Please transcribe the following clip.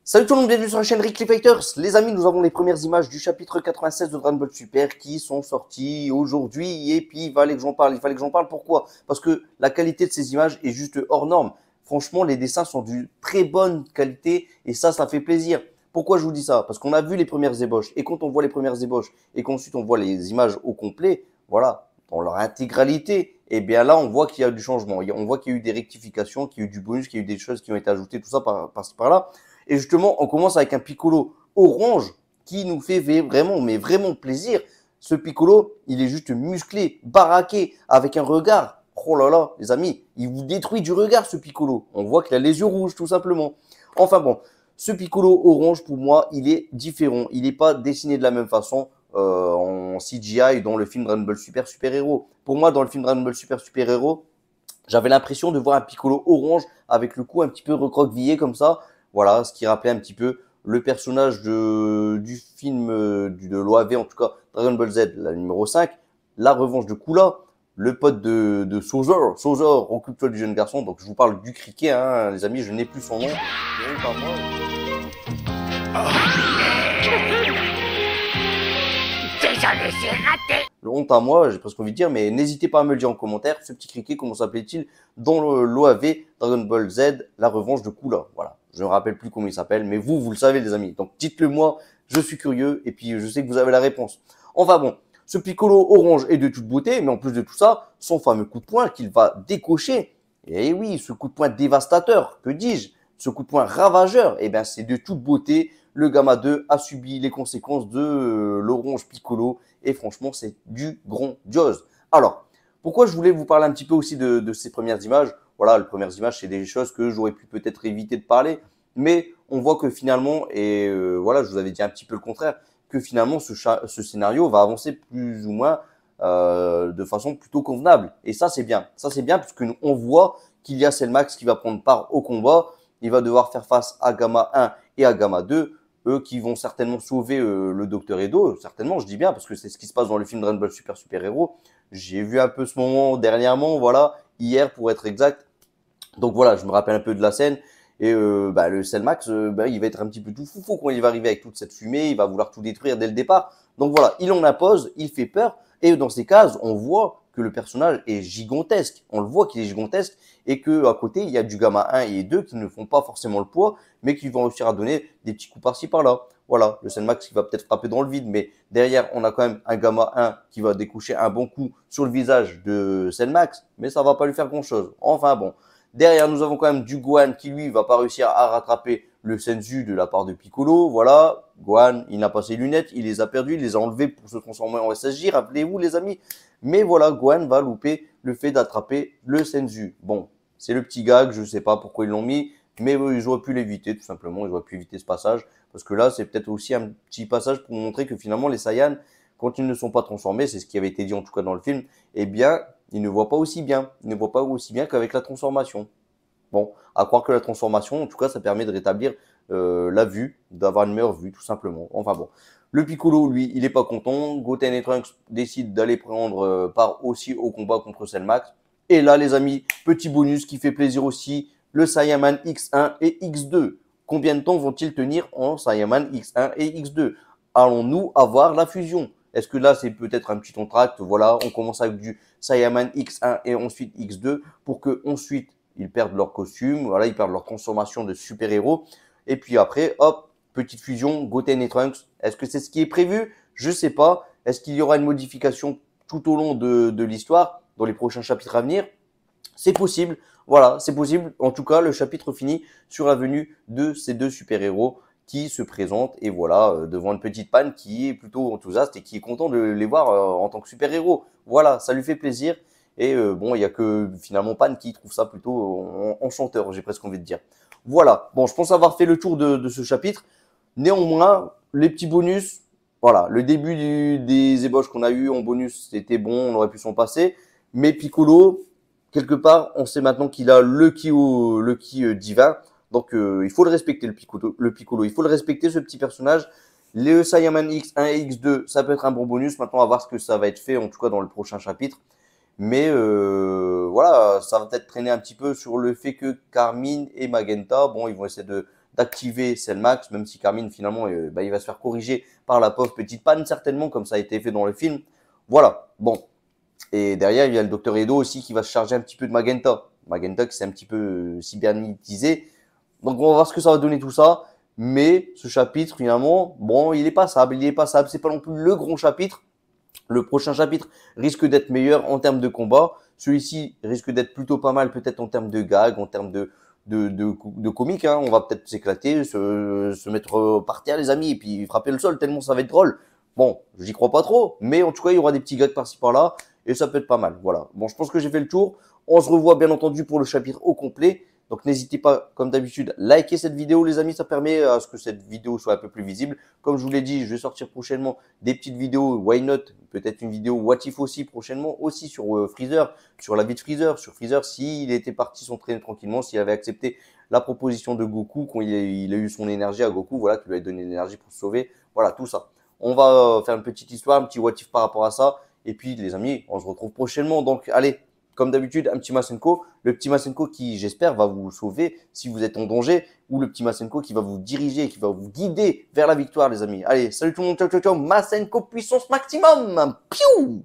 Salut tout le monde, bienvenue sur la chaîne Rick Fighters. Les amis, nous avons les premières images du chapitre 96 de Dragon Ball Super qui sont sorties aujourd'hui et puis il fallait que j'en parle. Pourquoi? Parce que la qualité de ces images est juste hors norme. Franchement, les dessins sont d'une très bonne qualité et ça fait plaisir. Pourquoi je vous dis ça? Parce qu'on a vu les premières ébauches et quand on voit les premières ébauches et qu'ensuite on voit les images au complet, voilà, dans leur intégralité, et bien là on voit qu'il y a du changement. On voit qu'il y a eu des rectifications, qu'il y a eu du bonus, qu'il y a eu des choses qui ont été ajoutées, tout ça par-ci par-là. Et justement, on commence avec un Piccolo orange qui nous fait vraiment, mais vraiment plaisir. Ce Piccolo, il est juste musclé, baraqué, avec un regard. Oh là là, les amis, il vous détruit du regard ce Piccolo. On voit qu'il a les yeux rouges, tout simplement. Enfin bon, ce Piccolo orange, pour moi, il est différent. Il n'est pas dessiné de la même façon en CGI dans le film Dragon Ball Super Super Héros. Pour moi, dans le film Dragon Ball Super Super Héros, j'avais l'impression de voir un Piccolo orange avec le cou un petit peu recroquevillé comme ça. Voilà, ce qui rappelait un petit peu le personnage du film de l'OAV, en tout cas Dragon Ball Z, la numéro 5, la revanche de Koola, le pote de Sozor. Sozor, occupe-toi du jeune garçon. Donc je vous parle du criquet, hein, les amis, je n'ai plus son nom. Désolé, c'est raté. Honte à moi, j'ai presque envie de dire, mais n'hésitez pas à me le dire en commentaire, ce petit criquet, comment s'appelait-il dans l'OAV Dragon Ball Z, la revanche de Koola. Voilà, je ne me rappelle plus comment il s'appelle, mais vous le savez les amis. Donc dites-le moi, je suis curieux, et puis je sais que vous avez la réponse. Enfin bon, ce Piccolo orange est de toute beauté, mais en plus de tout ça, son fameux coup de poing qu'il va décocher, et oui, ce coup de poing dévastateur, que dis-je, ce coup de poing ravageur, et bien c'est de toute beauté. Le Gamma 2 a subi les conséquences de l'orange Piccolo et franchement, c'est du grandiose. Alors, pourquoi je voulais vous parler un petit peu aussi de ces premières images? Voilà, les premières images, c'est des choses que j'aurais pu peut-être éviter de parler, mais on voit que finalement, et voilà, je vous avais dit un petit peu le contraire, que finalement, ce scénario va avancer plus ou moins de façon plutôt convenable. Et ça, c'est bien. Ça, c'est bien puisque on voit qu'il y a Cellmax qui va prendre part au combat. Il va devoir faire face à Gamma 1 et à Gamma 2, eux qui vont certainement sauver le Docteur Edo, certainement, je dis bien, parce que c'est ce qui se passe dans le film Dragon Ball Super Super Héros. J'ai vu un peu ce moment dernièrement, voilà, hier pour être exact. Donc voilà, je me rappelle un peu de la scène. Et le Cellmax, il va être un petit peu tout foufou quand il va arriver avec toute cette fumée, il va vouloir tout détruire dès le départ. Donc voilà, il en impose, il fait peur. Et dans ces cases, on voit que le personnage est gigantesque. On le voit qu'il est gigantesque et qu'à côté, il y a du Gamma 1 et 2 qui ne font pas forcément le poids, mais qui vont réussir à donner des petits coups par-ci par-là. Voilà, le Cellmax qui va peut-être frapper dans le vide, mais derrière, on a quand même un Gamma 1 qui va découcher un bon coup sur le visage de Cellmax, mais ça va pas lui faire grand-chose. Enfin bon. Derrière, nous avons quand même du Gohan qui, lui, va pas réussir à rattraper le Senzu de la part de Piccolo. Voilà, Gohan, il n'a pas ses lunettes, il les a perdues, il les a enlevées pour se transformer en SSJ, rappelez-vous les amis. Mais voilà, Gohan va louper le fait d'attraper le Senzu. Bon, c'est le petit gag, je sais pas pourquoi ils l'ont mis, mais ils auraient pu l'éviter, tout simplement, ils auraient pu éviter ce passage. Parce que là, c'est peut-être aussi un petit passage pour montrer que finalement, les Saiyans, quand ils ne sont pas transformés, c'est ce qui avait été dit en tout cas dans le film, eh bien, ils ne voient pas aussi bien. Ils ne voient pas aussi bien qu'avec la transformation. Bon, à croire que la transformation, en tout cas, ça permet de rétablir la vue, d'avoir une meilleure vue, tout simplement. Enfin bon. Le Piccolo, lui, il est pas content. Goten et Trunks décident d'aller prendre part aussi au combat contre Cellmax. Et là, les amis, petit bonus qui fait plaisir aussi, le Saiyaman X1 et X2. Combien de temps vont-ils tenir en Saiyaman X1 et X2? Allons-nous avoir la fusion? Est-ce que là, c'est peut-être un petit entracte? Voilà, on commence avec du Saiyaman X1 et ensuite X2 pour que ensuite ils perdent leur costume, voilà, ils perdent leur transformation de super-héros. Et puis après, hop, petite fusion, Goten et Trunks. Est-ce que c'est ce qui est prévu? Je sais pas. Est-ce qu'il y aura une modification tout au long de l'histoire, dans les prochains chapitres à venir? C'est possible. Voilà, c'est possible. En tout cas, le chapitre finit sur la venue de ces deux super-héros qui se présentent et voilà, devant une petite panne qui est plutôt enthousiaste et qui est content de les voir en tant que super-héros. Voilà, ça lui fait plaisir. Et bon, il y a que finalement Pan qui trouve ça plutôt enchanteur, j'ai presque envie de dire. Voilà, bon, je pense avoir fait le tour de ce chapitre. Néanmoins, les petits bonus, voilà, le début des ébauches qu'on a eu en bonus, c'était bon, on aurait pu s'en passer. Mais Piccolo, quelque part, on sait maintenant qu'il a le ki divin. Donc, il faut le respecter, le Piccolo. Il faut le respecter, ce petit personnage. Les Saiyaman X1 et X2, ça peut être un bon bonus. Maintenant, on va voir ce que ça va être fait, en tout cas dans le prochain chapitre. Mais voilà, ça va peut-être traîner un petit peu sur le fait que Carmine et Magenta, bon, ils vont essayer d'activer Cell Max, même si Carmine, finalement, il va se faire corriger par la pauvre petite panne, certainement, comme ça a été fait dans le film. Voilà, bon. Et derrière, il y a le Docteur Edo aussi qui va se charger un petit peu de Magenta. Magenta qui s'est un petit peu cybernétisé. Donc on va voir ce que ça va donner tout ça. Mais ce chapitre, finalement, bon, il est passable, il est passable. C'est pas non plus le grand chapitre. Le prochain chapitre risque d'être meilleur en termes de combat. Celui-ci risque d'être plutôt pas mal, peut-être en termes de gag, en termes de comique. Hein. On va peut-être s'éclater, se mettre par terre, les amis, et puis frapper le sol, tellement ça va être drôle. Bon, j'y crois pas trop, mais en tout cas, il y aura des petits gags par-ci par-là, et ça peut être pas mal. Voilà. Bon, je pense que j'ai fait le tour. On se revoit bien entendu pour le chapitre au complet. Donc n'hésitez pas, comme d'habitude, liker cette vidéo, les amis, ça permet à ce que cette vidéo soit un peu plus visible. Comme je vous l'ai dit, je vais sortir prochainement des petites vidéos, why not, peut-être une vidéo what if aussi prochainement, aussi sur Freezer, sur la vie de Freezer, sur Freezer s'il était parti s'entraîner tranquillement, s'il avait accepté la proposition de Goku, quand il a eu son énergie à Goku, voilà, qui lui a donné l'énergie pour se sauver, voilà, tout ça. On va faire une petite histoire, un petit what if par rapport à ça, et puis les amis, on se retrouve prochainement, donc allez, comme d'habitude, un petit Masenko. Le petit Masenko qui, j'espère, va vous sauver si vous êtes en danger. Ou le petit Masenko qui va vous diriger, qui va vous guider vers la victoire, les amis. Allez, salut tout le monde, ciao, ciao, ciao. Masenko puissance maximum. Piou!